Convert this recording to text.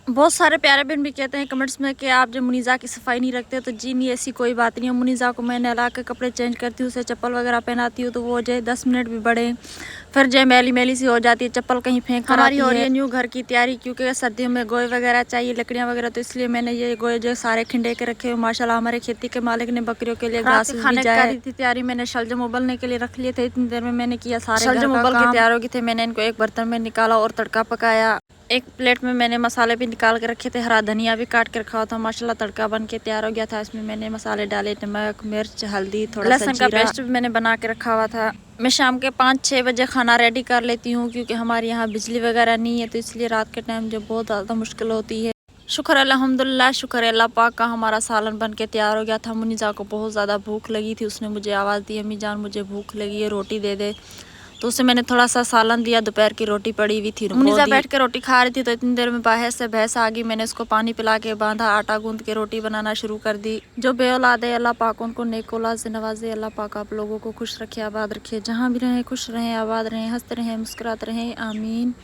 बहुत सारे प्यारे बहन भी कहते हैं कमेंट्स में कि आप जब मुनीज़ा की सफाई नहीं रखते तो जी नहीं, ऐसी कोई बात नहीं है। मुनीज़ा को मैं नहला के कपड़े चेंज करती हूँ, उसे चप्पल वगैरह पहनाती हूँ तो वो जो 10 मिनट भी बढ़े फिर जो मैली मैली सी हो जाती है, चप्पल कहीं फेंक कर हमारी हो रही है न्यू घर की तैयारी, क्योंकि सर्दियों में गोए वगैरह चाहिए, लकड़ियाँ वगैरह, तो इसलिए मैंने ये गोए जो सारे खिंडे के रखे हुए। माशाल्लाह हमारे खेती के मालिक ने बकरियों के लिए घास खाने की थी तैयारी, मैंने शलजम उबलने के लिए रख लिए थे। इतनी देर में मैंने किया सारे शलजम उबल के तैयार हो गए थे। मैंने इनको एक बर्तन में निकाला और तड़का पकाया। एक प्लेट में मैंने मसाले भी निकाल के रखे थे, हरा धनिया भी काट के रखा हुआ था। माशाल्लाह तड़का बन के तैयार हो गया था। इसमें मैंने मसाले डाले, नमक, मिर्च, हल्दी, थोड़ा लहसुन का पेस्ट भी मैंने बना के रखा हुआ था। मैं शाम के 5-6 बजे खाना रेडी कर लेती हूँ, क्योंकि हमारे यहाँ बिजली वगैरह नहीं है, तो इसलिए रात के टाइम जो बहुत ज़्यादा मुश्किल होती है। शुक्र अल्हम्दुलिल्लाह, शुक्र अल्लाह पाक का, हमारा सालन बन के तैयार हो गया था। मुनीज़ा को बहुत ज़्यादा भूख लगी थी, उसने मुझे आवाज़ दी, अम्मी जान मुझे भूख लगी है, रोटी दे दे। तो उसे मैंने थोड़ा सा सालन दिया, दोपहर की रोटी पड़ी हुई थी। मुनीज़ा बैठ के रोटी खा रही थी तो इतनी देर में बाहर से भैंस आ गई। मैंने उसको पानी पिला के बांधा, आटा गूंद के रोटी बनाना शुरू कर दी। जो बे औलाद है, अल्लाह पाक उनको नेक औलाद से नवाजे। अल्लाह पाक आप लोगों को खुश रखे, आबाद रखे, जहाँ भी रहें खुश रहें, आबाद रहें, हंसते रहें, मुस्कुराते रहें, आमीन।